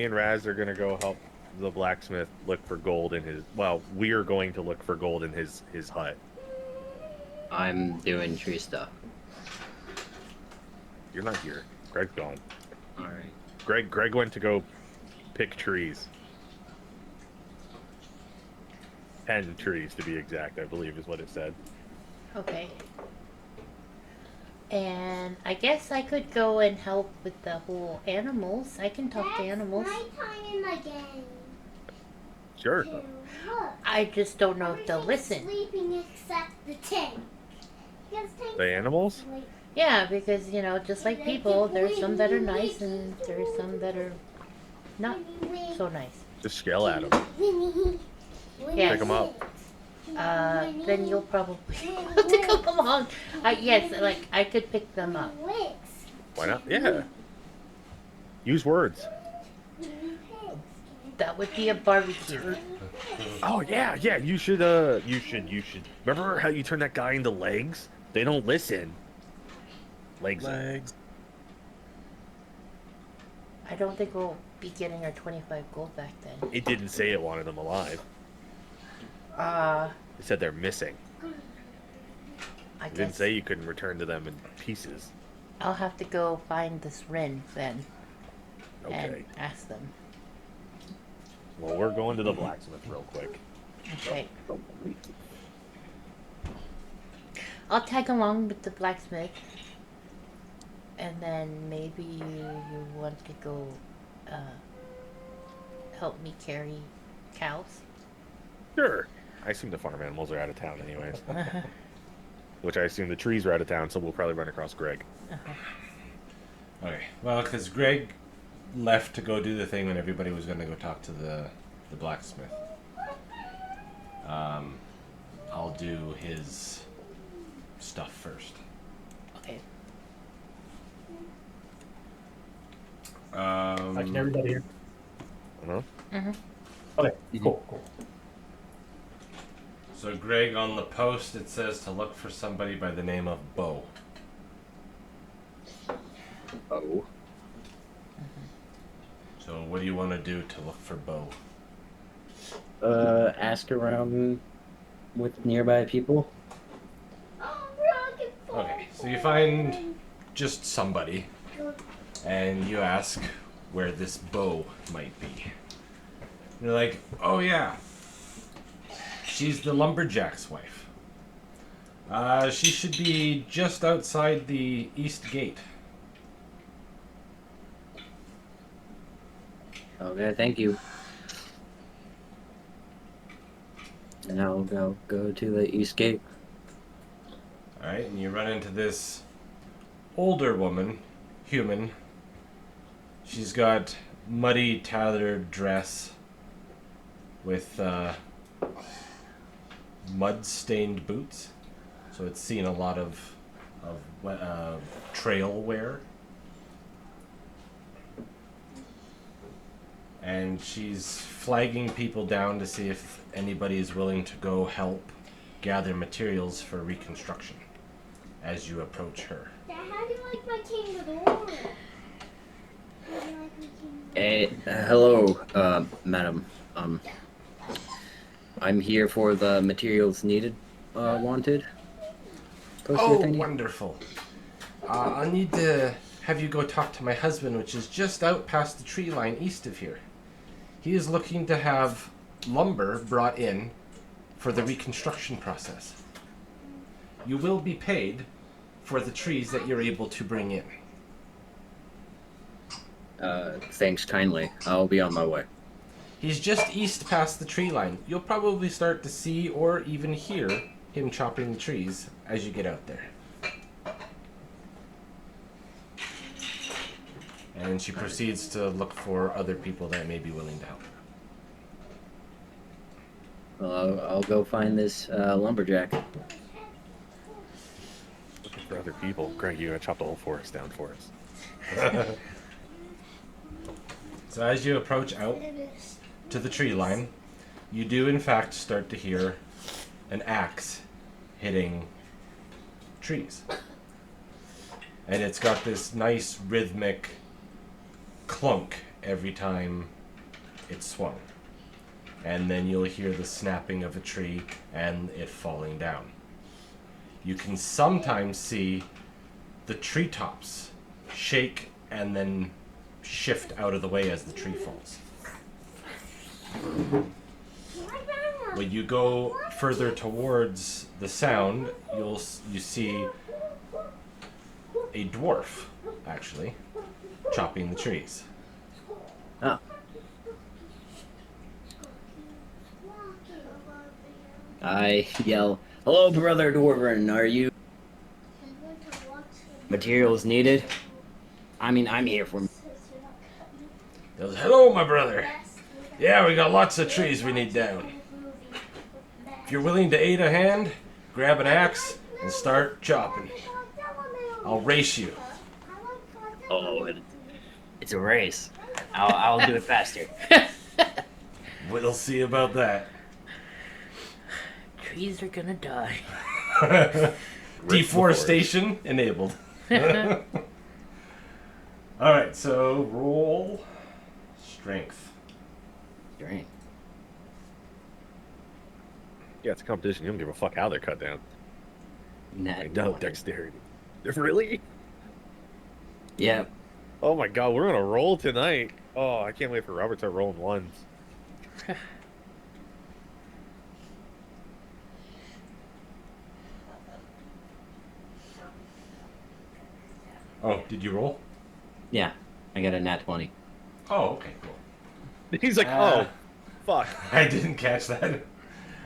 Me and Raz are gonna go help the blacksmith look for gold in his. Well, we're going to look for gold in his hut. I'm doing tree stuff. You're not here. Greg's gone. All right. Greg went to go pick trees. 10 trees to be exact, I believe is what it said. Okay. And I guess I could go and help with the whole animals. I can talk to animals. Nighttime again. Sure. Look, I just don't know if they'll listen. sleeping except the tank. Because tank The animals? Yeah, because, you know, just like people, there's some that are nice and there's some that are not so nice. Just yell at them. Yes. Pick them up. Then you'll probably have to come along. Yes, like, I could pick them up. Why not? Yeah. Use words. That would be a barbecue. Oh yeah. You should. Remember how you turned that guy into legs? They don't listen. Legs. I don't think we'll be getting our 25 gold back then. It didn't say it wanted them alive. It said they're missing. I It didn't guess say you couldn't return to them in pieces. I'll have to go find this Rin then Okay. and ask them. Well, we're going to the blacksmith real quick. Okay. I'll tag along with the blacksmith. And then maybe you want to go help me carry cows. Sure. I assume the farm animals are out of town anyways. Which I assume the trees are out of town, so we'll probably run across Greg. Okay. Well, because Greg left to go do the thing when everybody was going to go talk to the blacksmith. I'll do his stuff first. Okay. Can everybody hear? Uh-huh. Mm-hmm. Okay, cool. So Greg, on the post, it says to look for somebody by the name of Bo. Oh. So what do you want to do to look for Bo? Ask around with nearby people. Okay, so you find just somebody, and you ask where this Bo might be. And you're like, oh yeah, she's the lumberjack's wife. She should be just outside the east gate. Okay, thank you. And I'll go to the east gate. Alright, and you run into this older woman, human. She's got muddy, tattered dress with mud-stained boots. So it's seen a lot of trail wear. And she's flagging people down to see if anybody is willing to go help gather materials for reconstruction as you approach her. Dad, how do you like my kangaroo? How do you like my kangaroo? Hello, madam. I'm here for the materials needed, wanted. Oh, wonderful. I need to have you go talk to my husband, which is just out past the tree line east of here. He is looking to have lumber brought in for the reconstruction process. You will be paid for the trees that you're able to bring in. Thanks kindly. I'll be on my way. He's just east past the tree line. You'll probably start to see or even hear him chopping the trees as you get out there. And she proceeds to look for other people that may be willing to help. Well, I'll go find this lumberjack. Looking for other people. Greg, you gotta chop the whole forest down for us. So as you approach out to the tree line, you do in fact start to hear an axe hitting trees. And it's got this nice rhythmic clunk every time it's swung. And then you'll hear the snapping of a tree and it falling down. You can sometimes see the treetops shake and then shift out of the way as the tree falls. When you go further towards the sound, you see a dwarf, actually, chopping the trees. Oh. I yell, "Hello, brother Dwarven. Are you materials needed? I mean, I'm here for." He goes, "Hello, my brother. Yeah, we got lots of trees we need down. If you're willing to aid a hand, grab an axe and start chopping. I'll race you." Oh, it's a race. I'll do it faster. We'll see about that. Trees are gonna die. Deforestation enabled. Alright, so roll strength. Great. Yeah, it's a competition. You don't give a fuck how they're cut down. I Nat know, 20. dexterity. Really? Yeah. Oh my god, we're on a roll tonight. Oh, I can't wait for Robert to start rolling ones. Oh, did you roll? Yeah. I got a nat 20. Oh, okay, cool. He's like, oh, fuck. I didn't catch that.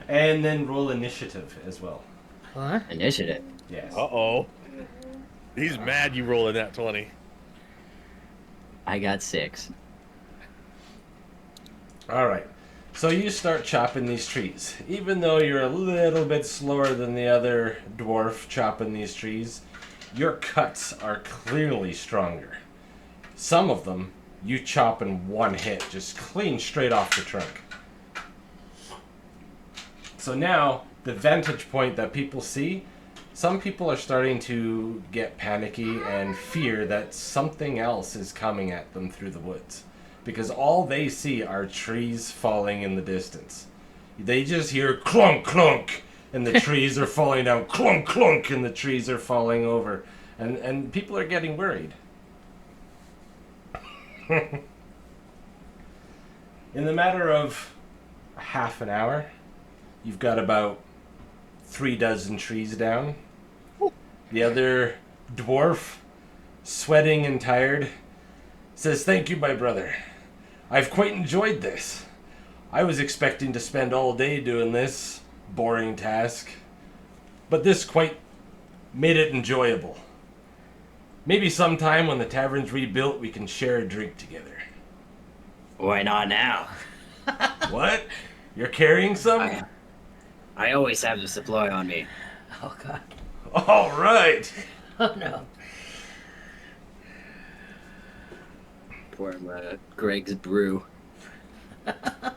And then roll initiative as well. What? Initiative. Yes. Uh-oh. He's mad you rolled in that 20. I got 6. Alright. So you start chopping these trees. Even though you're a little bit slower than the other dwarf chopping these trees, your cuts are clearly stronger. Some of them you chop in one hit, just clean straight off the trunk. So now, the vantage point that people see, some people are starting to get panicky and fear that something else is coming at them through the woods. Because all they see are trees falling in the distance. They just hear clunk, clunk, and the trees are falling down, clunk, clunk, and the trees are falling over. And people are getting worried. In the matter of half an hour, you've got about 36 trees down. The other dwarf, sweating and tired, says, "Thank you, my brother. I've quite enjoyed this. I was expecting to spend all day doing this boring task, but this quite made it enjoyable. Maybe sometime when the tavern's rebuilt, we can share a drink together." Why not now? What? You're carrying some? I always have the supply on me. Oh god. All right. Oh no. Pour him Greg's brew. I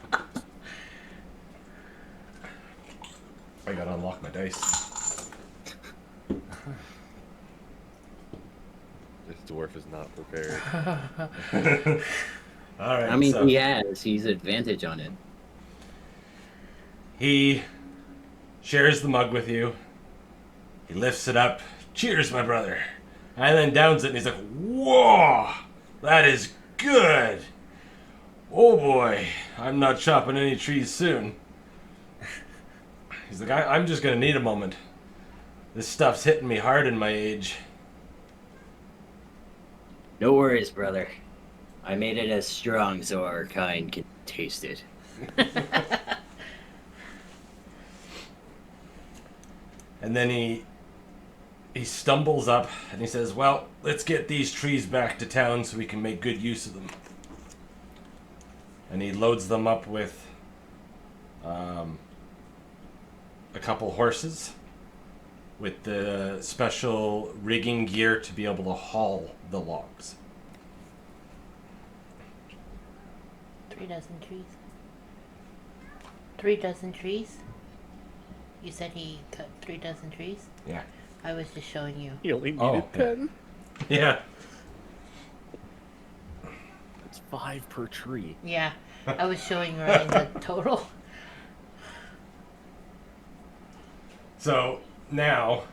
gotta unlock my dice. This dwarf is not prepared. All right. I mean, so he's advantage on it. he shares the mug with you. He lifts it up. "Cheers, my brother." And then downs it, and he's like, "Whoa, that is good. Oh boy, I'm not chopping any trees soon." He's like, I'm just gonna need a moment. This stuff's hitting me hard in my age." No worries, brother. I made it as strong so our kind can taste it. And then he stumbles up and he says, "Well, let's get these trees back to town so we can make good use of them." And he loads them up with a couple horses with the special rigging gear to be able to haul the logs. 3 dozen trees. 3 dozen trees? You said he cut 3 dozen trees? Yeah. I was just showing you. He only needed Oh, 10. Yeah. It's 5 per tree. Yeah, I was showing Ryan the total. So now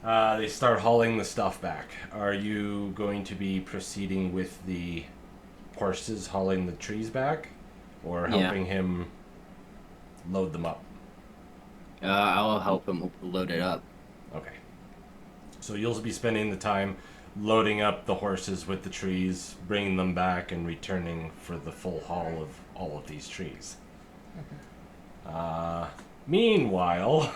they start hauling the stuff back. Are you going to be proceeding with the horses hauling the trees back, or Yeah. helping him load them up? I'll help him load it up. Okay. So you'll be spending the time loading up the horses with the trees, bringing them back, and returning for the full haul of all of these trees. Meanwhile,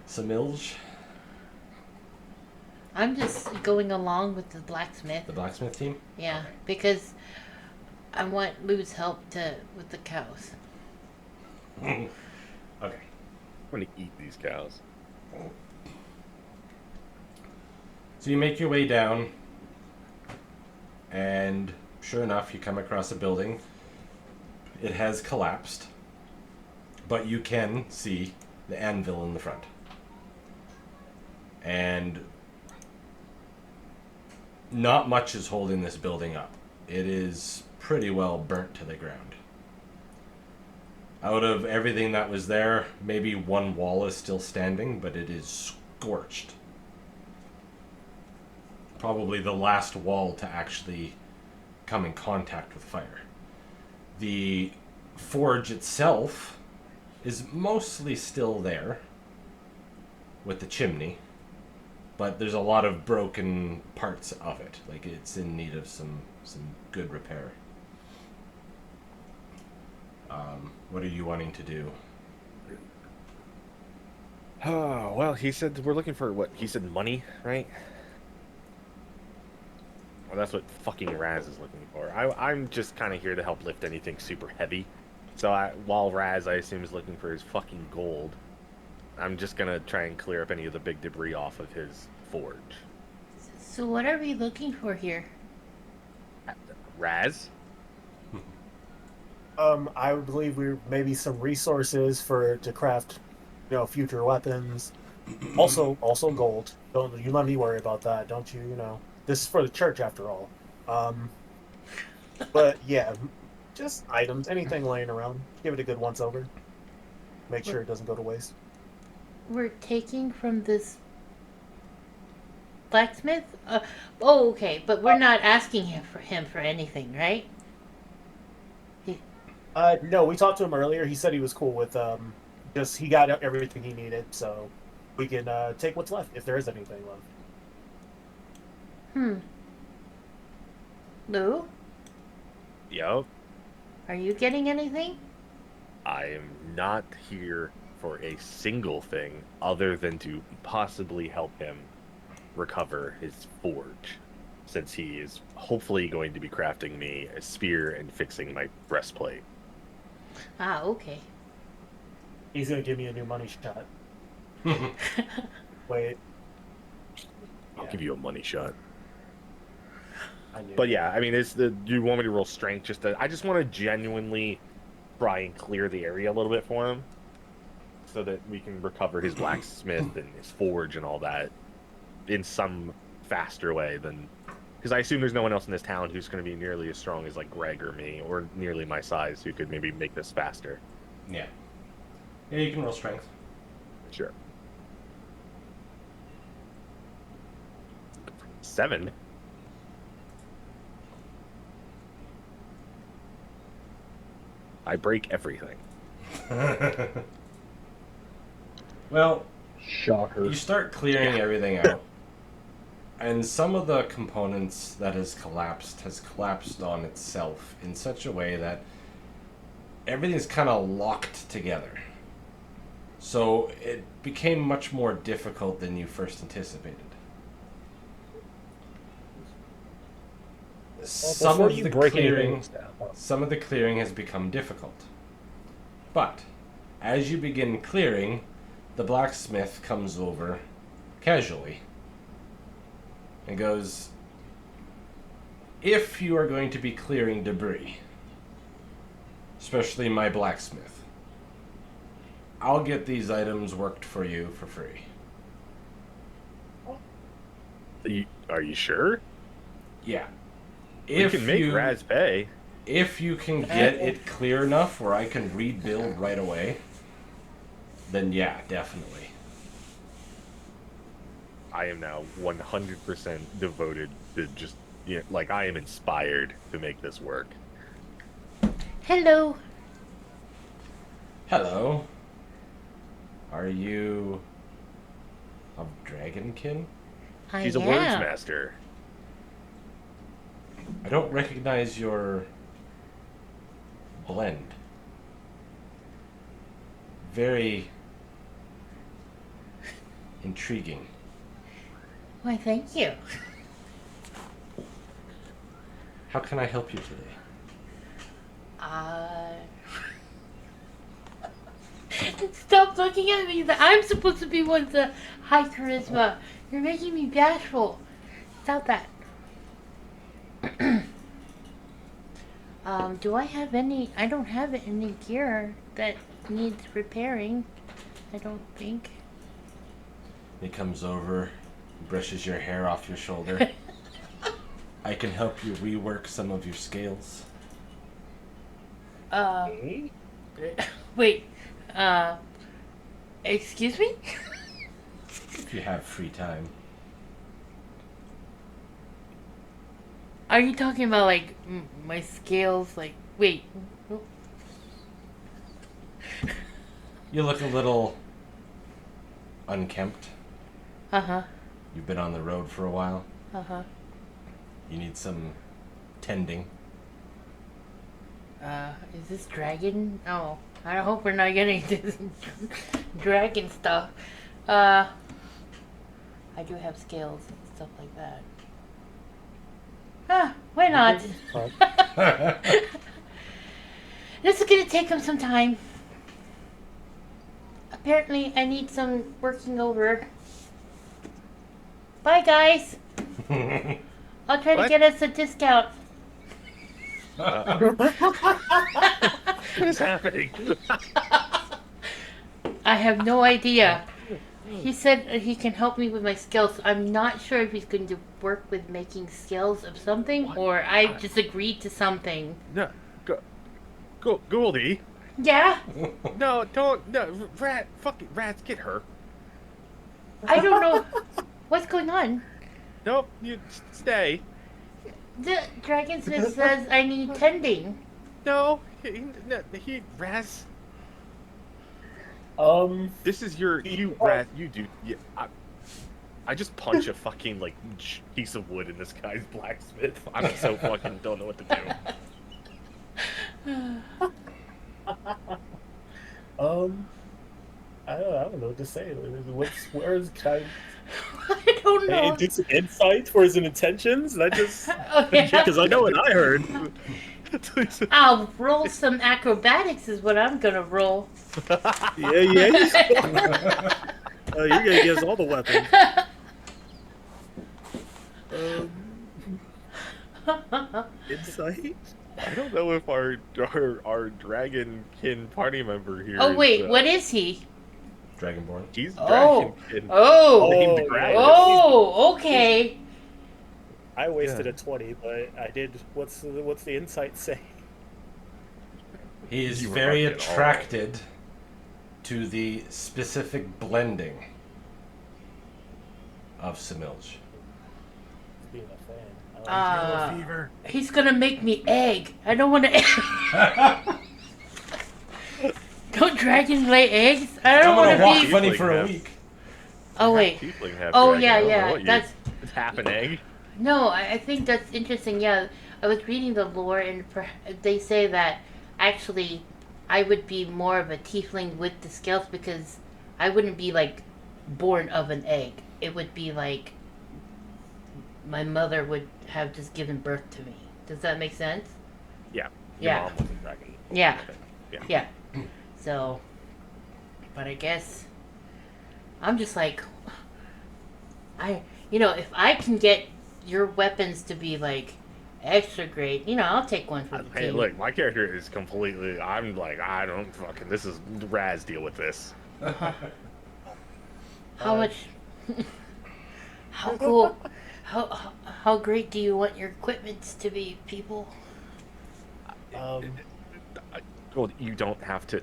Samilj, I'm just going along with the blacksmith. the blacksmith team. Yeah, because I want Lou's help with the cows. Okay. I'm gonna eat these cows. So you make your way down, and sure enough, you come across a building. It has collapsed, but you can see the anvil in the front. And not much is holding this building up. It is pretty well burnt to the ground. Out of everything that was there, maybe one wall is still standing, but it is scorched. Probably the last wall to actually come in contact with fire. The forge itself is mostly still there, with the chimney, but there's a lot of broken parts of it. Like, it's in need of some good repair. What are you wanting to do? Oh, well, he said we're looking for what? He said money, right? Well, that's what fucking Raz is looking for. I'm just kind of here to help lift anything super heavy. So while Raz, I assume, is looking for his fucking gold, I'm just gonna try and clear up any of the big debris off of his forge. So what are we looking for here? Raz? I would believe we maybe some resources to craft, future weapons. Also gold. Don't you let me worry about that, don't you? This is for the church after all. But yeah, just items, anything laying around. Give it a good once over. Make sure it doesn't go to waste. We're taking from this blacksmith? Okay, but we're not asking him for anything, right? No, we talked to him earlier. He said he was cool with just he got everything he needed, so we can take what's left if there is anything left. Lou, Yup. are you getting anything? I am not here for a single thing other than to possibly help him recover his forge, since he is hopefully going to be crafting me a spear and fixing my breastplate. Ah, okay. He's gonna give me a new money shot. Wait. I'll give you a money shot. I knew. But yeah, I mean, do you want me to roll strength? I just want to genuinely try and clear the area a little bit for him, so that we can recover his blacksmith and his forge and all that in some faster way than, because I assume there's no one else in this town who's going to be nearly as strong as like Greg or me, or nearly my size, who could maybe make this faster. Yeah. Yeah, you can roll strength. Sure. 7. I break everything. Well, Shocker. you start clearing everything out, and some of the components that has collapsed on itself in such a way that everything's kind of locked together. So it became much more difficult than you first anticipated. Some of the clearing has become difficult. But as you begin clearing, the blacksmith comes over casually and goes, "If you are going to be clearing debris, especially my blacksmith, I'll get these items worked for you for free." Are you sure? Yeah. We can make Raz pay. If you can get it clear enough where I can rebuild right away, then yeah, definitely. I am now 100% devoted to just, like, I am inspired to make this work. Hello. Hello. Are you of Dragonkin? He's a words master. I don't recognize your blend. Very intriguing. Why, thank you. How can I help you today? Stop looking at me. I'm supposed to be one with the high charisma. You're making me bashful. Stop that. Do I have any? I don't have any gear that needs repairing. I don't think. He comes over, brushes your hair off your shoulder. I can help you rework some of your scales. Wait. Excuse me? If you have free time. Are you talking about, like, my scales? Like, wait. You look a little unkempt. Uh-huh. You've been on the road for a while. Uh-huh. You need some tending. Is this dragon? Oh, I hope we're not getting this dragon stuff. I do have scales and stuff like that. Why not? This is gonna take him some time. Apparently, I need some working over. Bye, guys. I'll try to get us a discount. What is happening? I have no idea. He said he can help me with my skills. I'm not sure if he's going to work with making skills of something, or I just agreed to something. No, Goldie. Yeah? No, don't. No, fucking rats, get her. I don't know. What's going on? Nope, you stay. The Dragonsmith says I need tending. No, Raz. This is Raz. You do. Yeah, I just punch a fucking like piece of wood in this guy's blacksmith. I'm so fucking don't know what to do. I don't know what to say. Where's kind I don't know. do some insight for his intentions? I just because I know what I heard. I'll roll some acrobatics is what I'm gonna roll. Yeah. You're gonna give us all the weapons. Insight? I don't know if our dragonkin party member here. Oh wait, what is he? Dragonborn. He's Oh. dragonkin. Oh. Dragon. Oh, okay. I wasted a 20, but I did. What's the insight say? He is You were very not at all. attracted to the specific blending of Similj. Being a fan. Fever. He's gonna make me egg. I don't want to. Don't dragons lay eggs? I don't want to walk be. funny for a Have- week. Oh wait. Tiefling have Oh dragon. yeah, I don't know yeah. what you- That's it's half an egg. no. I think that's interesting. Yeah, I was reading the lore, and they say that actually, I would be more of a tiefling with the scales because I wouldn't be like born of an egg. It would be like my mother would have just given birth to me. Does that make sense? Yeah. Yeah. Your mom was a dragon. Yeah. Yeah. Yeah. So, but I guess I'm just like, if I can get your weapons to be like extra great, I'll take one for the Hey, team. look, my character is completely. I'm like, I don't fucking. This is Raz. Deal with this. How much? How cool? How great do you want your equipment to be, people? Well, you don't have to.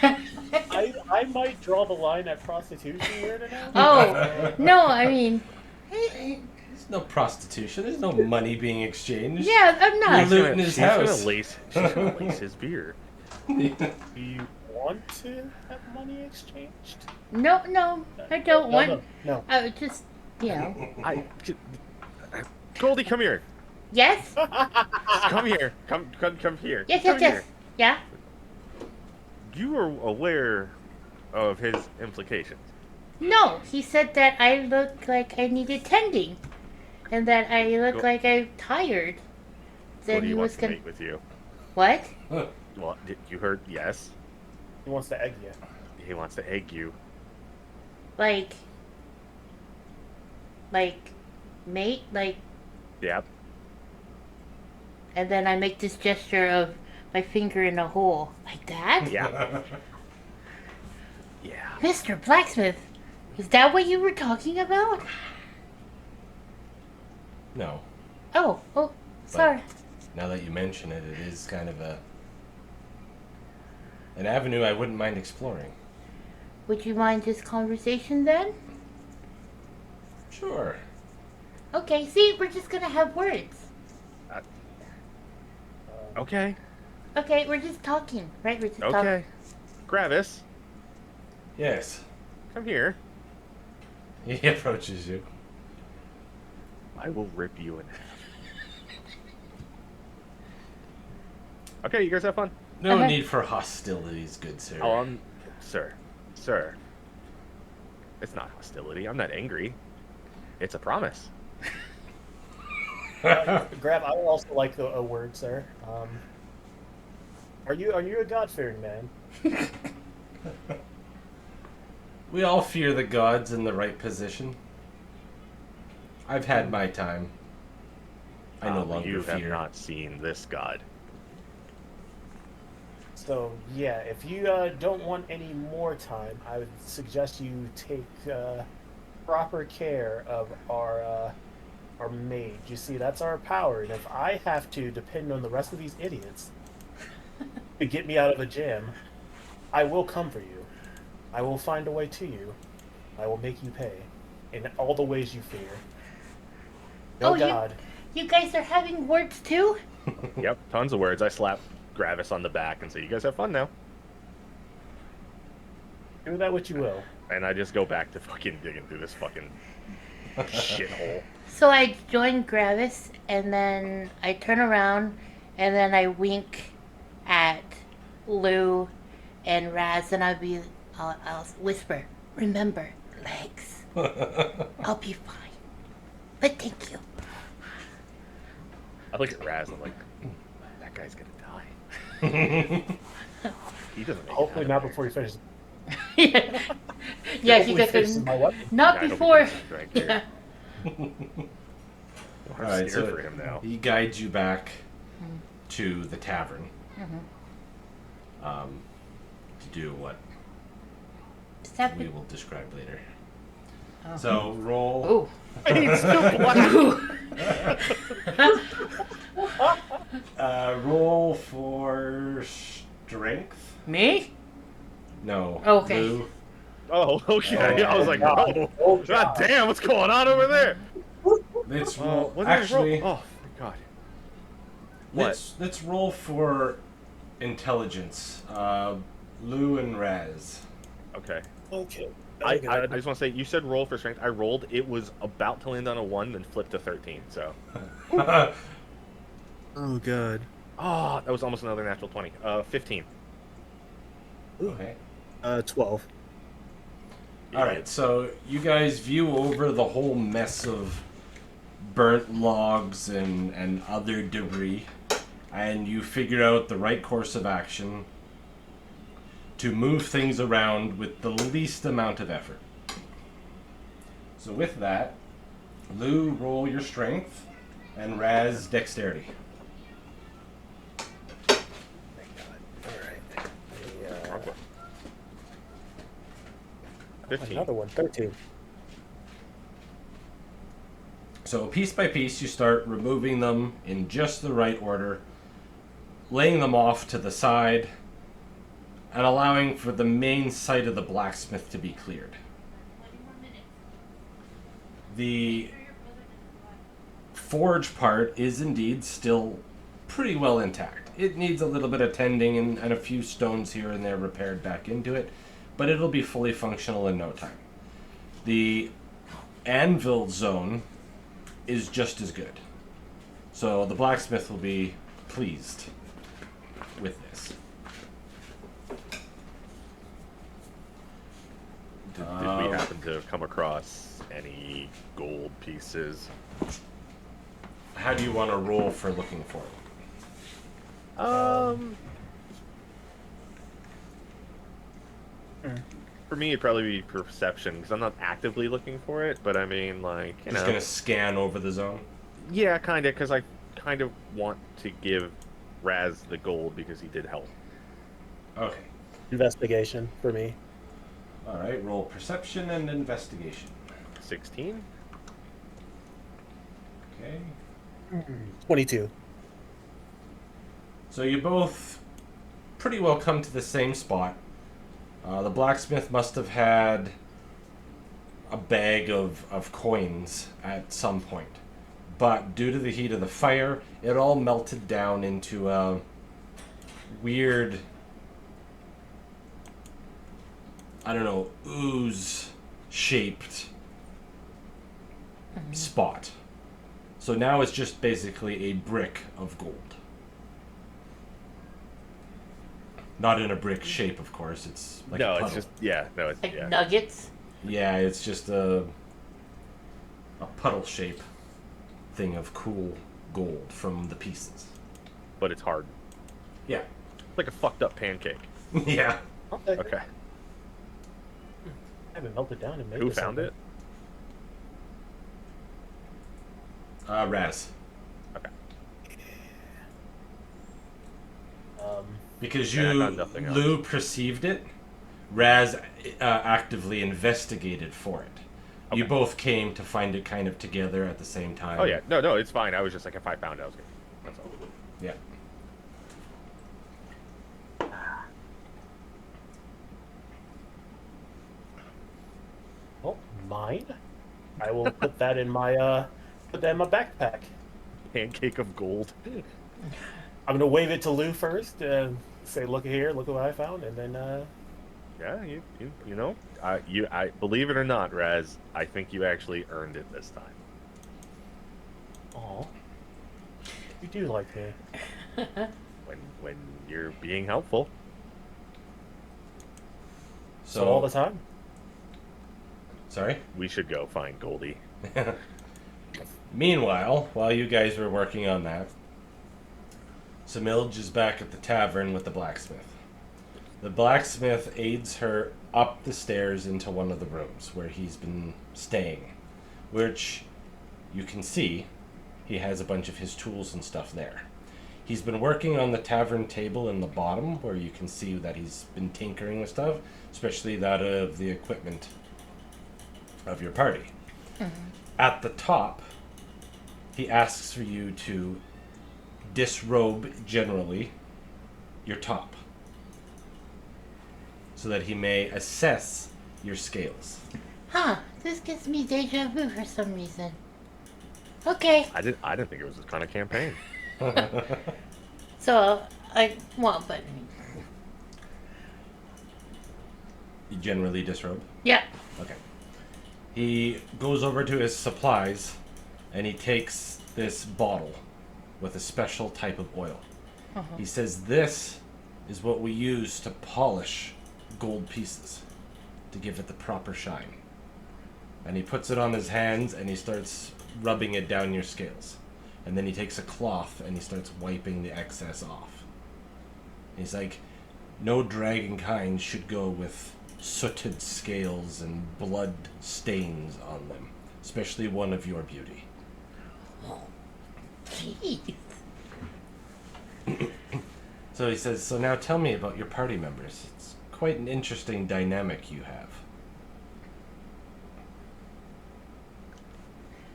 I might draw the line at prostitution here tonight. Oh no, I mean, There's no prostitution. There's no money being exchanged. yeah, I'm You're not. looting his house. She's gonna lace his beer. Do you want to have money exchanged? No, I don't want. No. I would just, you know. Goldie, come here. Yes. Come here. Come here. Yes. Come here. Yeah. You are aware of his implications. No, he said that I look like I needed tending, and that I look like I'm tired. Then Goldie he was wants to gonna. mate with you. What? Well, you heard yes. He wants to egg you. He wants to egg you. Like, mate, like. Yep. And then I make this gesture of my finger in a hole. Like that? Yeah. Yeah. Mr. Blacksmith, is that what you were talking about? No. Oh, sorry. Now that you mention it, it is kind of an avenue I wouldn't mind exploring. Would you mind this conversation then? Sure. Okay, see, we're just gonna have words. Okay. Okay, we're just talking, right? We're just talking. Okay. Gravis, Yes. come here. He approaches you. I will rip you in half. Okay, you guys have fun. No Uh-huh. need for hostilities, good sir. Oh, sir. It's not hostility. I'm not angry. It's a promise. Grab. I would also like a word, sir. Are you a God-fearing man? We all fear the gods in the right position. I've had my time. I no longer You fear. have not seen this god. So yeah, if you don't want any more time, I would suggest you take proper care of our mage. You see, that's our power, and if I have to depend on the rest of these idiots to get me out of a jam, I will come for you. I will find a way to you. I will make you pay in all the ways you fear. No Oh, God. You guys are having words too? Yep, tons of words. I slap Gravis on the back and say, "You guys have fun now." Do that what you will. And I just go back to fucking digging through this fucking shithole. So I join Gravis, and then I turn around, and then I wink at Lou and Raz, and I'll whisper, "Remember, legs. I'll be fine. But thank you." I look at Raz and I'm like, that guy's gonna die. He doesn't make Hopefully it not out of before you finish. Yeah, he Hopefully fixes doesn't. my weapon. Not I don't before. think he's right there. Yeah. I'm Alright, scared so for him now. he guides you back to the tavern. To do what we will describe later. So roll. Oh. He's still black. Roll for strength. Me? No. Okay. Lou. Oh, okay. I was like, God. oh, Oh, God God. damn, what's going on over there? Let's roll. What did I roll? Actually, Oh, my God. What? let's roll for intelligence. Lou and Raz. Okay. Okay. I just want to say, you said roll for strength. I rolled. It was about to land on a 1, then flipped to 13. So. Oh god. Oh, that was almost another natural 20. 15. Okay. 12. All right, so you guys view over the whole mess of burnt logs and other debris, and you figure out the right course of action to move things around with the least amount of effort. So with that, Lou, roll your strength, and Raz, dexterity. Alright. 15. Another one, 13. So piece by piece, you start removing them in just the right order, laying them off to the side, and allowing for the main site of the blacksmith to be cleared. The forge part is indeed still pretty well intact. It needs a little bit of tending and a few stones here and there repaired back into it, but it'll be fully functional in no time. The anvil zone is just as good. So the blacksmith will be pleased with this. Did we happen to come across any gold pieces? How do you want to roll for looking for it? For me, it'd probably be perception, because I'm not actively looking for it, but I mean, like, you Just know. gonna scan over the zone? Yeah, kind of, because I kind of want to give Raz the gold because he did help. Okay. Investigation for me. Alright, roll perception and investigation. 16? Okay. 22. So you both pretty well come to the same spot. The blacksmith must have had a bag of coins at some point. But due to the heat of the fire, it all melted down into a weird, I don't know, ooze-shaped spot. So now it's just basically a brick of gold. Not in a brick shape, of course. It's like a puddle. It's just, yeah, no, it's, Like yeah. nuggets. Yeah, it's just a puddle shape thing of cool gold from the pieces. But it's hard. Yeah. It's like a fucked up pancake. Yeah. Okay. Okay. I haven't melted down and made Who this found something. it? Raz. Okay. Because Yeah, I you, got nothing else. Lou perceived it, Raz actively investigated for it. You Okay. both came to find it kind of together at the same time. Oh, yeah. No, it's fine. I was just like, if I found it, I was good. That's all. Yeah. Oh, mine? I will put that in my backpack. Pancake of gold. I'm gonna wave it to Lou first and say, "Look here, look what I found," and then Yeah, you know, I believe it or not, Raz, I think you actually earned it this time. oh, you do like me. When you're being helpful. So all the time. Sorry? We should go find Goldie. Meanwhile, while you guys were working on that, Samilj is back at the tavern with the blacksmith. The blacksmith aids her up the stairs into one of the rooms where he's been staying, which you can see he has a bunch of his tools and stuff there. He's been working on the tavern table in the bottom where you can see that he's been tinkering with stuff, especially that of the equipment of your party. At the top, he asks for you to disrobe generally your top so that he may assess your scales. Huh, this gives me deja vu for some reason. Okay, I didn't think it was this kind of campaign. so but You generally disrobe? yeah. Okay. He goes over to his supplies and he takes this bottle with a special type of oil. He says this is what we use to polish gold pieces to give it the proper shine. And he puts it on his hands and he starts rubbing it down your scales. And then he takes a cloth and he starts wiping the excess off. He's like, no dragonkind should go with sooted scales and blood stains on them, especially one of your beauty. Jeez. So he says, so now tell me about your party members. It's quite an interesting dynamic you have.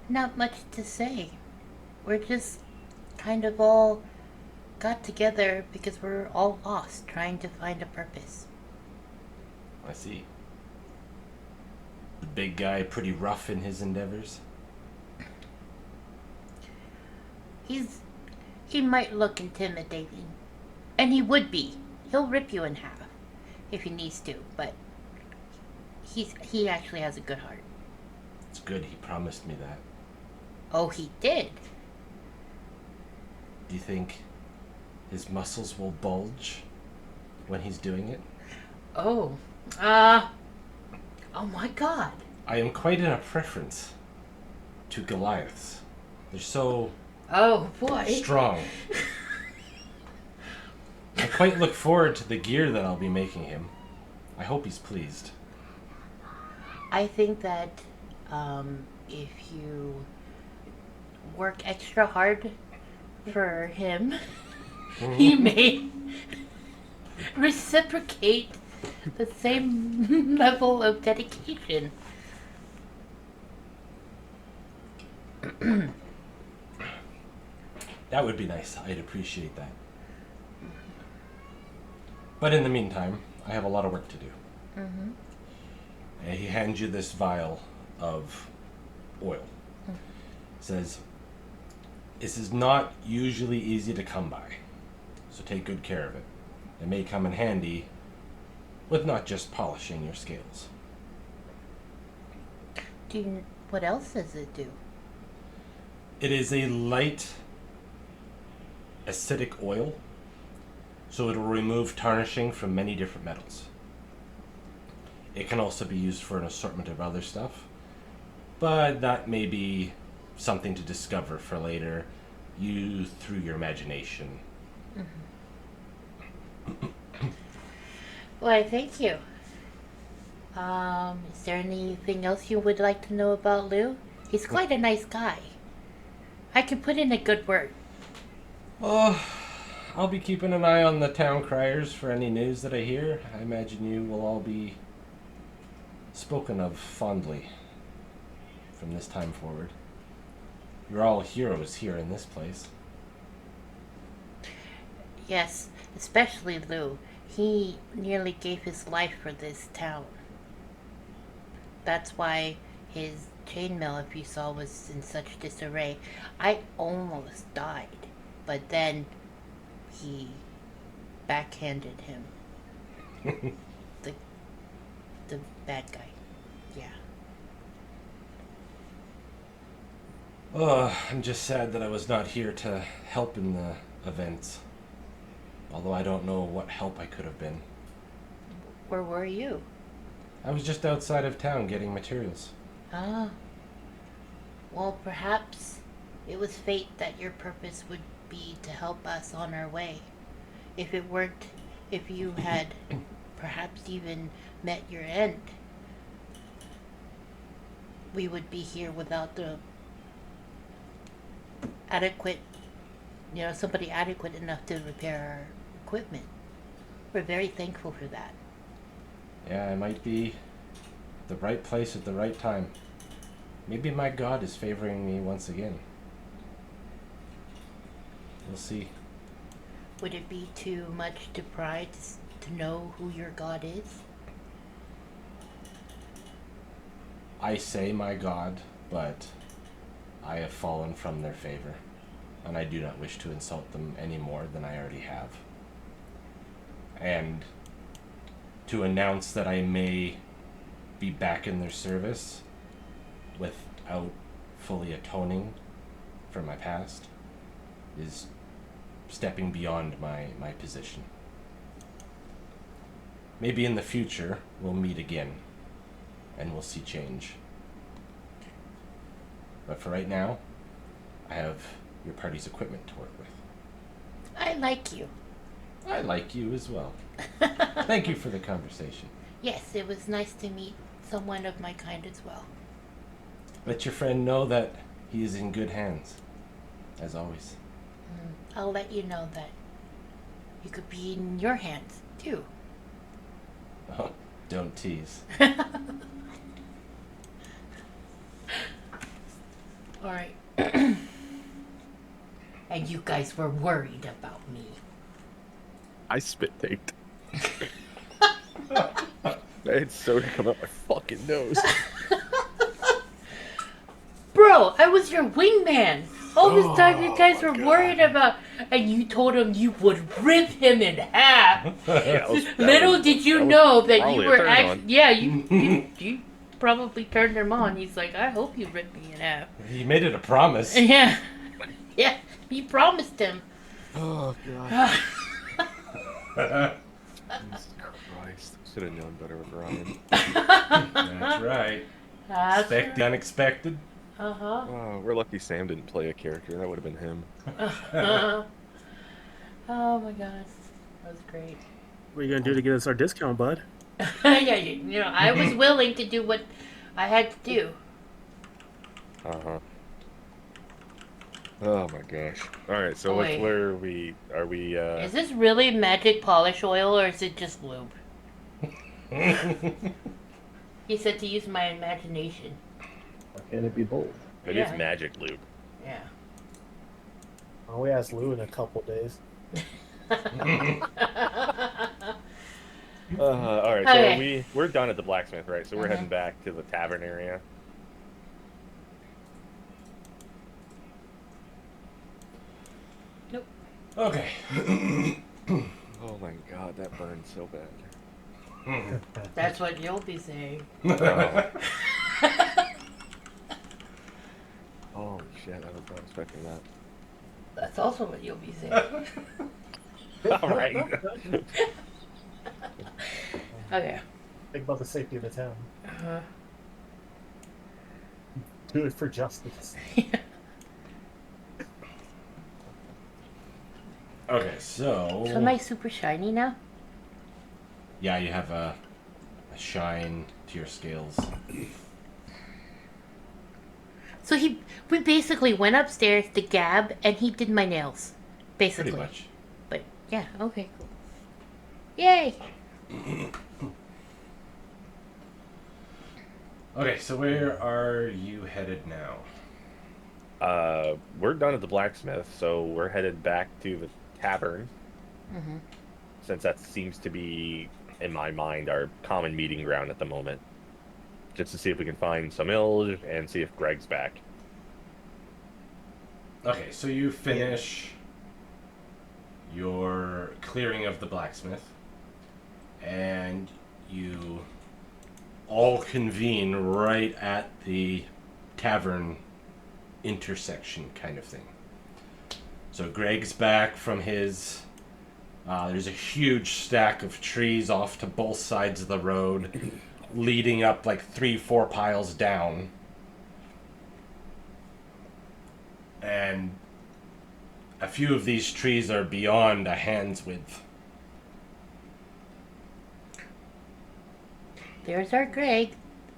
Not much to say. We're just kind of all got together because we're all lost trying to find a purpose. I see. The big guy pretty rough in his endeavors? He might look intimidating. And he would be. He'll rip you in half if he needs to, but he actually has a good heart. It's good, he promised me that. Oh, he did. Do you think his muscles will bulge when he's doing it? Oh my god. I am quite in a preference to Goliaths. They're so Oh boy. strong. I quite look forward to the gear that I'll be making him. I hope he's pleased. I think that if you work extra hard for him, he may reciprocate the same level of dedication. That would be nice. I'd appreciate that. But in the meantime, I have a lot of work to do. Mm-hmm. And he hands you this vial of oil. Says, this is not usually easy to come by, so take good care of it. It may come in handy with not just polishing your scales. What else does it do? It is a light acidic oil, so it will remove tarnishing from many different metals. It can also be used for an assortment of other stuff, but that may be something to discover for later, you through your imagination. Mm-hmm. Why, thank you. Is there anything else you would like to know about Lou? He's quite a nice guy. I can put in a good word. Oh, I'll be keeping an eye on the town criers for any news that I hear. I imagine you will all be spoken of fondly from this time forward. You're all heroes here in this place. Yes, especially Lou. He nearly gave his life for this town. That's why his chainmail, if you saw, was in such disarray. I almost died, but then he backhanded him. the bad guy. Yeah. Oh, I'm just sad that I was not here to help in the events. Although I don't know what help I could have been. Where were you? I was just outside of town getting materials. Ah. Well, perhaps it was fate that your purpose would be to help us on our way. If it weren't, if you had perhaps even met your end, we would be here without the adequate, somebody adequate enough to repair our equipment. We're very thankful for that. Yeah, I might be the right place at the right time. Maybe my God is favoring me once again. We'll see. Would it be too much to pry to know who your God is? I say my God, but I have fallen from their favor, and I do not wish to insult them any more than I already have. And to announce that I may be back in their service without fully atoning for my past is stepping beyond my position. Maybe in the future we'll meet again and we'll see change. But for right now, I have your party's equipment to work with. I like you. I like you as well. Thank you for the conversation. Yes, it was nice to meet someone of my kind as well. Let your friend know that he is in good hands, as always. I'll let you know that you could be in your hands, too. Oh, don't tease. All right. And you guys were worried about me. I spit taked. I had soda come out my fucking nose. Bro, I was your wingman. All this time you guys my were God. worried about, and you told him you would rip him in half. Little did you know that you probably a were turn actually, on. yeah, you probably turned him on. He's like, I hope you rip me in half. He made it a promise. Yeah, yeah, he promised him. Oh god. Jesus Christ. Should have known better with Ryan. That's right. Expect the unexpected. Oh, we're lucky Sam didn't play a character. That would have been him. Oh my god, that was great. What are you gonna do to get us our discount, bud? Yeah, you know, I was willing to do what I had to do. Uh-huh. Oh my gosh. Alright, so Wait. where are we? Are we, Is this really magic polish oil or is it just lube? He said to use my imagination. Why can't it be both? It Yeah. is magic lube. Yeah. Oh, we asked Lou in a couple days. Alright, Okay. so we're done at the blacksmith, right? So we're heading back to the tavern area. Okay. Oh my god, that burned so bad. That's what you'll be saying. Oh shit, I was not expecting that. That's also what you'll be saying. Alright. Okay. Think about the safety of the town. Uh-huh. Do it for justice. Okay, so. So am I super shiny now? Yeah, you have a shine to your scales. So we basically went upstairs to Gab and he did my nails. Basically. Pretty much. But yeah, okay, cool. Yay! Okay, so where are you headed now? We're done at the blacksmith, so we're headed back to the tavern. Mhm. Since that seems to be, in my mind, our common meeting ground at the moment. Just to see if we can find some ilge and see if Greg's back. Okay, so you finish your clearing of the blacksmith, and you all convene right at the tavern intersection kind of thing. So Greg's back from his... there's a huge stack of trees off to both sides of the road, leading up like 3-4 piles down. And a few of these trees are beyond a hand's width. There's our Greg.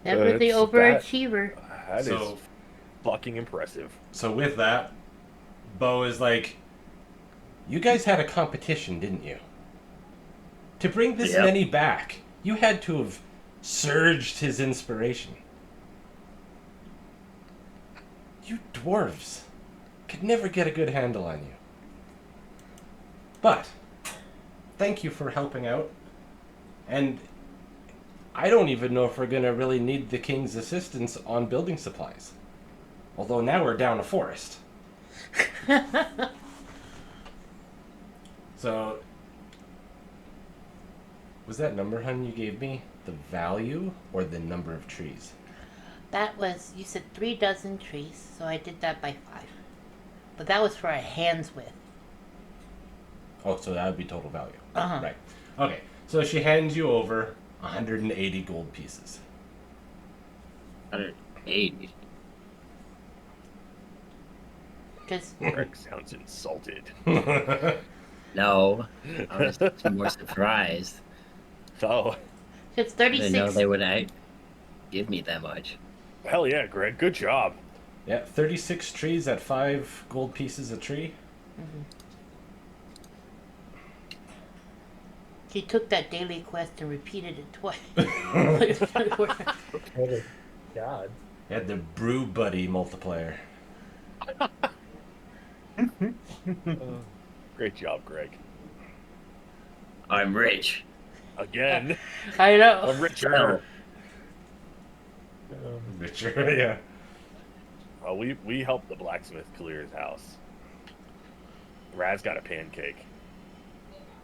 Never the That's overachiever. That So- is fucking impressive. So with that, Bo is like, you guys had a competition, didn't you? To bring this Yep. many back, you had to have surged his inspiration. You dwarves could never get a good handle on you. But, thank you for helping out. And I don't even know if we're going to really need the king's assistance on building supplies. Although now we're down a forest. So, was that number, hun, you gave me the value or the number of trees? That was, you said 3 dozen trees, so I did that by 5. But that was for a hand's width. Oh, so that would be total value. Uh-huh. Right. Okay, so she hands you over 180 gold pieces. 180. Because Greg sounds insulted. No, I was more surprised. Oh, it's I didn't know 36. they would give me that much. hell yeah, Greg. Good job. Yeah, 36 trees at 5 gold pieces a tree. She took that daily quest and repeated it twice. Oh, God. You had the brew buddy multiplier. Great job, Greg. I'm rich. Again. I know. I'm richer. Richer, yeah. We helped the blacksmith clear his house. Raz got a pancake.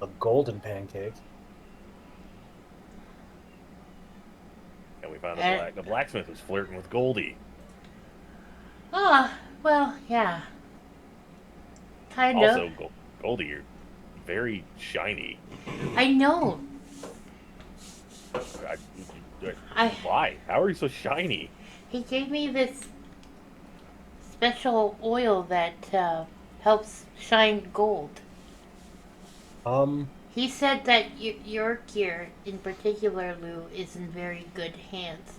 A golden pancake. And we found Eh. the blacksmith was flirting with Goldie. Oh, well, yeah. Kind Also, of. Goldie, you're very shiny. I know. Why? How are you so shiny? He gave me this special oil that helps shine gold. He said that your gear, in particular, Lou, is in very good hands.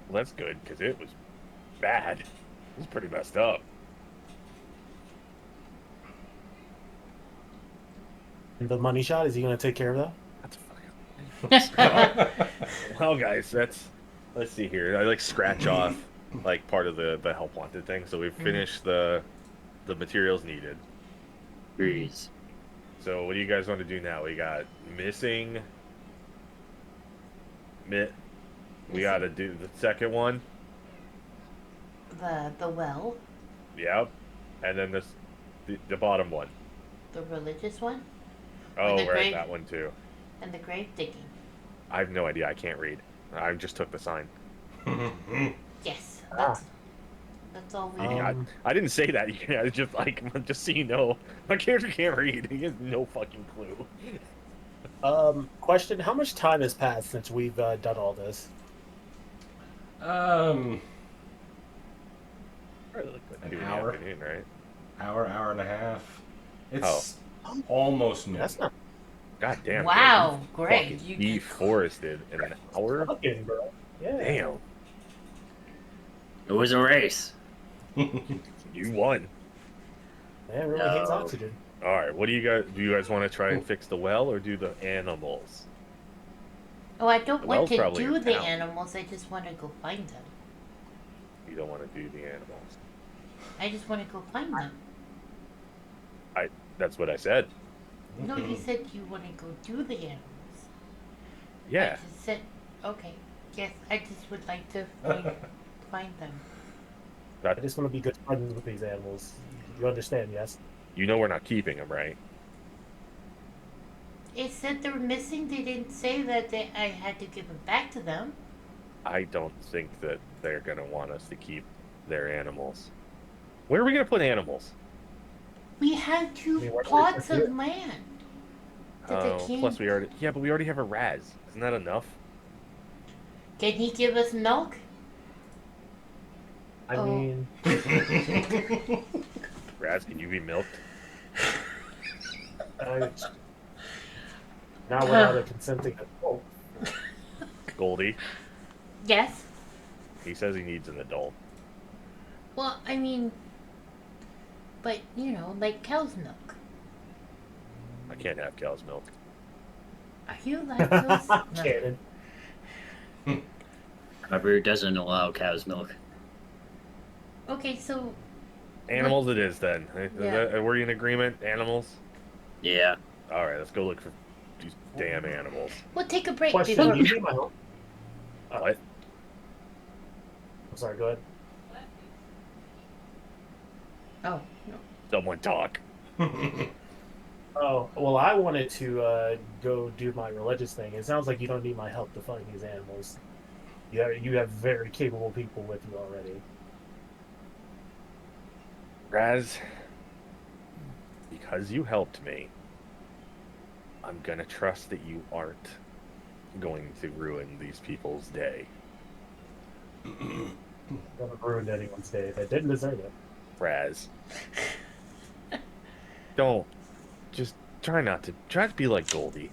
Well, that's good, because it was bad. It was pretty messed up. The money shot, is he going to take care of that? That's fucking... Well, guys, let's see here. I scratch off part of the help wanted thing. So we've finished the materials needed. Breeze. So what do you guys want to do now? We got missing. We got to do the second one. The well. Yep. And then the bottom one. The religious one. Oh, the right, grave, that one too. And the grave digging. I have no idea. I can't read. I just took the sign. Yes, that's all we. I didn't say that. I was just just so you know, my character can't read. He has no fucking clue. Question: how much time has passed since we've done all this? An hour. Right? Hour and a half. It's almost noon. That's not. God damn. Wow, bro, great. You deforested in an hour. Fucking, bro. Yeah. Damn. It was a race. You won. Man, really hates oxygen. All right. What do you guys want to try and fix the well or do the animals? Oh, I don't want to probably do in the town. animals. I just want to go find them. You don't want to do the animals. I just want to go find them. That's what I said. No, you said you want to go do the animals. Yeah. I just said, okay. Yes, I just would like to find them. I just want to be good friends with these animals. You understand, yes? You know we're not keeping them, right? It said they were missing. They didn't say that I had to give them back to them. I don't think that they're gonna want us to keep their animals. Where are we gonna put animals? We had two plots of land. Plus we already have a Raz. Isn't that enough? Can he give us milk? I mean, Raz, can you be milked? not without a consenting adult. Goldie, Yes. he says he needs an adult. Well, I mean, but like cow's milk. I can't have cow's milk. Are you lactose? No. Cannon. However, it doesn't allow cow's milk. Okay, so Animals it is then. Yeah. Were you in agreement? Animals? Yeah. All right, let's go look for these damn animals. we'll take a break Question: before. do you need my help? What? I'm sorry. Go ahead. Oh, no. Someone talk. Oh, well, I wanted to go do my religious thing. It sounds like you don't need my help to find these animals. You have very capable people with you already. Raz, because you helped me, I'm gonna trust that you aren't going to ruin these people's day. Haven't ruined anyone's day. They didn't deserve it. Raz. Don't. Just try to be like Goldie.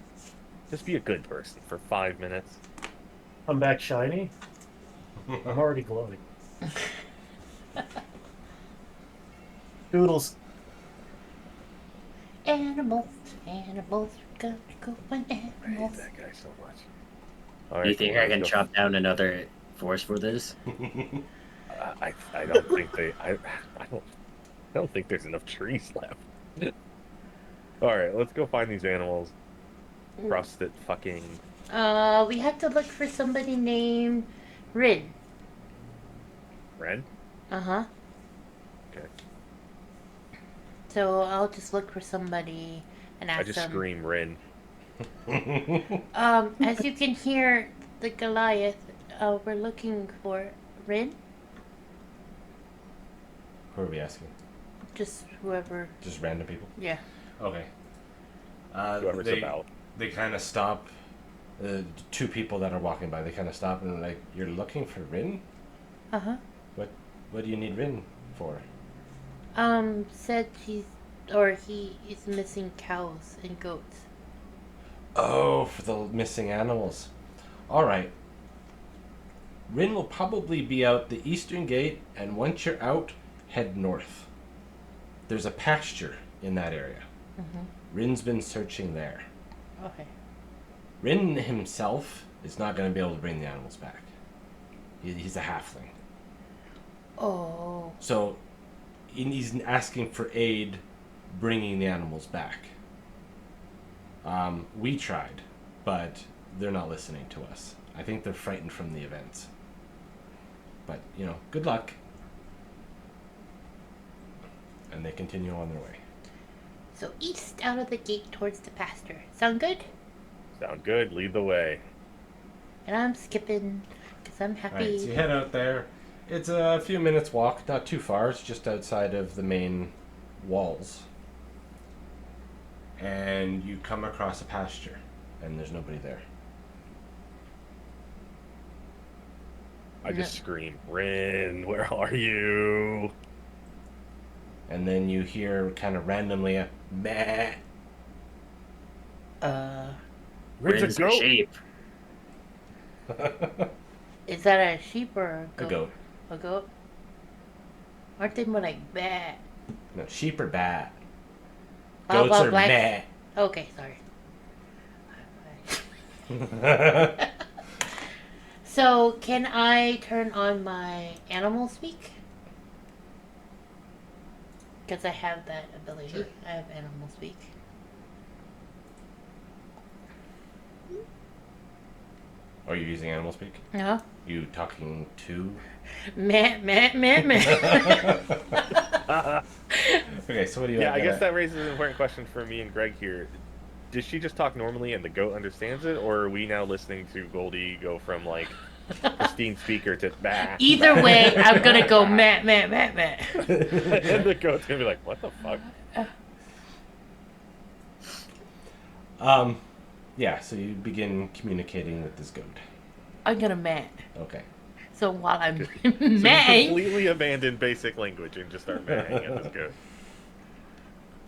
Just be a good person for 5 minutes. I'm back shiny. I'm already glowing. Doodles. Animals, gotta go find I hate animals. that guy so much. All Do you think I let's can go. chop down another force for this? I don't think I don't think there's enough trees left. All right, let's go find these animals. Crusted fucking. We have to look for somebody named Rin. Ren? Uh-huh. Okay. So I'll just look for somebody and ask I just them. scream Ren. As you can hear, the Goliath, we're looking for Rin. Who are we asking? Just whoever. Just random people? Yeah. Okay. Whoever's about. They kind of stop. Two people that are walking by, they kind of stop and are like, "You're looking for Rin? Uh-huh. What do you need Rin for?" Said he is missing cows and goats. Oh, for the missing animals. All right. Rin will probably be out the eastern gate, and once you're out, head north. There's a pasture in that area. Mm-hmm. Rin's been searching there. Okay. Rin himself is not going to be able to bring the animals back. He's a halfling. Oh. So he's asking for aid bringing the animals back. We tried, but they're not listening to us. I think they're frightened from the events. But, good luck. And they continue on their way. So east out of the gate towards the pasture. Sound good? Sound good. Lead the way. And I'm skipping because I'm happy. Alright, so you head out there. It's a few minutes walk, not too far. It's just outside of the main walls. And you come across a pasture, and there's nobody there. I just scream, Rin, where are you? And then you hear kind of randomly a meh. Rin's a goat. Sheep. Is that a sheep or a goat? A goat. A goat? Aren't they more like bah? No, sheep are bad. How Goats about are black? meh. Okay, sorry. So, can I turn on my animal speak? Because I have that ability. Sure. I have animal speak. Are you using animal speak? No? You talking to? Meh, meh, meh, meh. Okay, so what do you Yeah, like I guess that raises an important question for me and Greg here. Does she just talk normally and the goat understands it, or are we now listening to Goldie go from like pristine speaker to bah? Either bah, way, I'm gonna go meh, meh, meh, meh. And the goat's gonna be like, what the fuck? Yeah, so you begin communicating with this goat. I'm gonna meh. Okay. So while I'm So you meh, completely abandon basic language and just start mehing at this goat.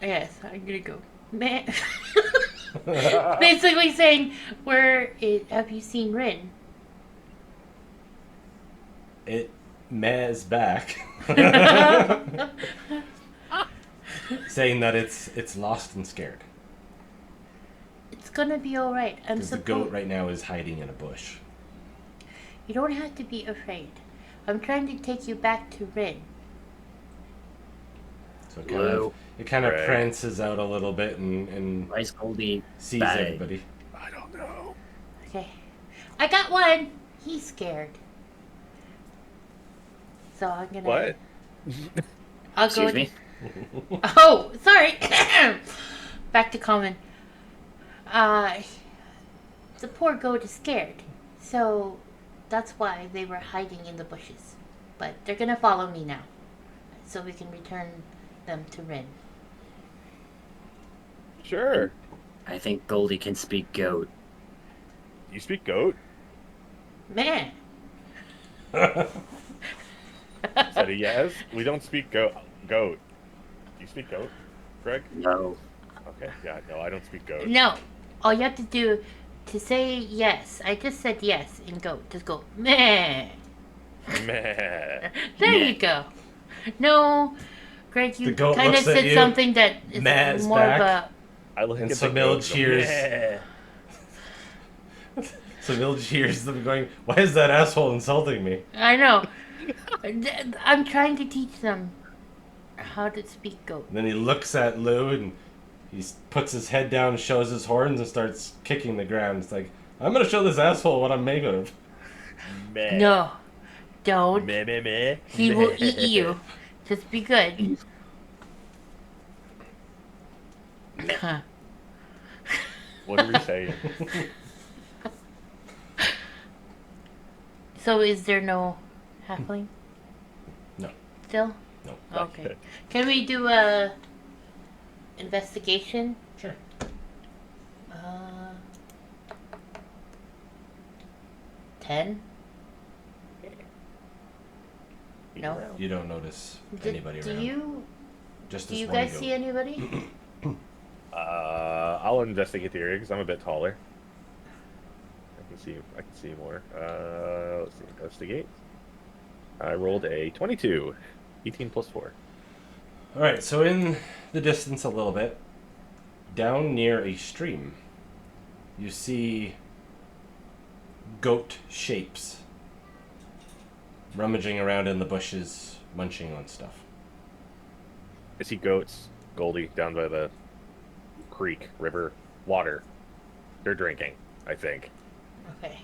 yes, I'm gonna go meh. Basically saying, have you seen Rin? It mehs back. Saying that it's lost and scared. It's gonna be alright. Because the goat right now is hiding in a bush. You don't have to be afraid. I'm trying to take you back to Rin. So Hello. it kind of Greg. prances out a little bit and Why is Goldie sees bad? everybody. I don't know. Okay. I got one! He's scared. So I'm gonna... What? I'll Excuse go... me? Oh, sorry! Back to common. The poor goat is scared. So that's why they were hiding in the bushes. But they're gonna follow me now. So we can return them to Rin. Sure. I think Goldie can speak goat. You speak goat? Man! Said a yes. We don't speak goat. Do you speak goat, Greg? No. Okay, yeah, no, I don't speak goat. No! All you have to do to say yes, I just said yes in goat. Just go, meh! Meh. There you go. No, Greg, The you goat kind of looks at said you, something that is mehs more back. I look And at the Samil goat and go, cheers. meh. So Bill hears them going, "Why is that asshole insulting me?" of a... I know. I'm trying to teach them how to speak goat. And then he looks at Lou and he puts his head down, shows his horns, and starts kicking the ground. It's like, I'm gonna show this asshole what I'm made of. Meh. No, don't. Meh, meh, meh. He will eat you. Just be good. Huh. What are we saying? So is there no halfling? No. Still? No. Okay. Can we do a investigation? Sure. 10? No. You don't notice anybody Do around. you? Just Do this you one guys goat. see anybody? I'll investigate the area because I'm a bit taller. I can see more. Let's see. Investigate. I rolled a 22. 18 plus 4. Alright, so in the distance a little bit, down near a stream, you see goat shapes rummaging around in the bushes, munching on stuff. I see goats, Goldie, down by the creek, river, water. They're drinking, I think. Okay.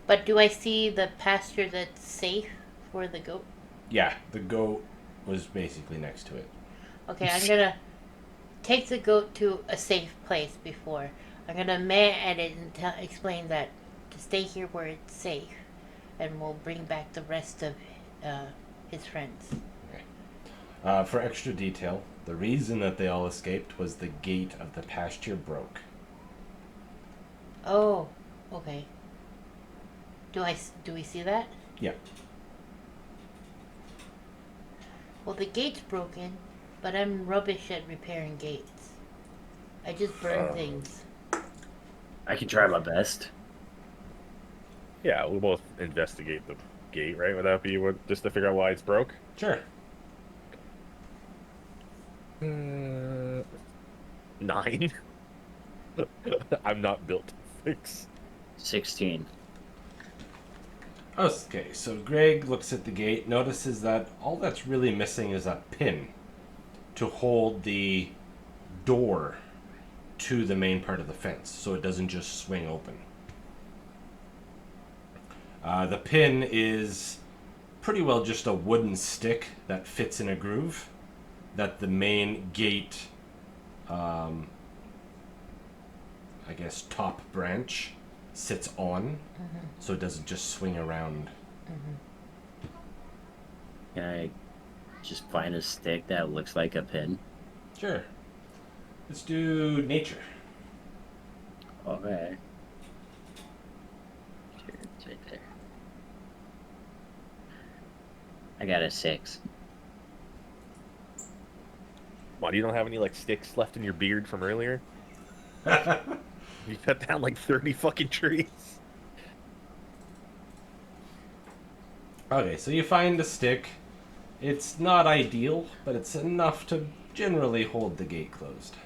But do I see the pasture that's safe for the goat? Yeah, the goat was basically next to it. Okay, I'm gonna take the goat to a safe place before. I'm gonna meh at it and explain that to stay here where it's safe, and we'll bring back the rest of his friends. For extra detail, the reason that they all escaped was the gate of the pasture broke. Oh, okay. Do we see that? Yeah. Well, the gate's broken, but I'm rubbish at repairing gates. I just burn things. I can try my best. Yeah, we'll both investigate the gate, right? Would that be just to figure out why it's broke? Sure. 9. I'm not built to fix. 16. Okay, so Greg looks at the gate, notices that all that's really missing is a pin to hold the door to the main part of the fence, so it doesn't just swing open. The pin is pretty well just a wooden stick that fits in a groove that the main gate, I guess, top branch sits on, so it doesn't just swing around. Can I just find a stick that looks like a pin? Sure. Let's do nature. Okay. Sure, it's right there. I got a 6. Why, do you don't have any, like, sticks left in your beard from earlier? You cut down, like, 30 fucking trees. Okay, so you find a stick. It's not ideal, but it's enough to generally hold the gate closed.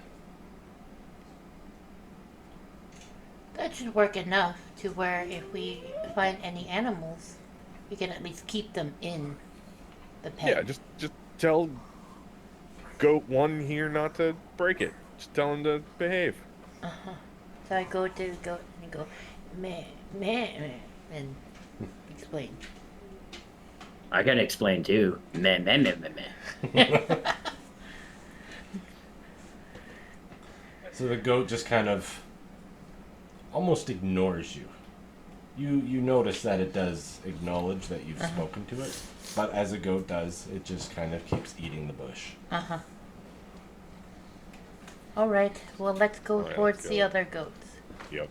That should work enough to where if we find any animals, we can at least keep them in the pen. Yeah, just tell Goat 1 here not to break it. Just tell him to behave. So I go to the goat and go, meh, meh, meh, and explain. I can explain too. Meh, meh, meh, meh, meh. So the goat just kind of almost ignores you. You notice that it does acknowledge that you've spoken to it, but as a goat does, it just kind of keeps eating the bush. All right. Well, let's go All right, towards let's the go. other goats. Yep.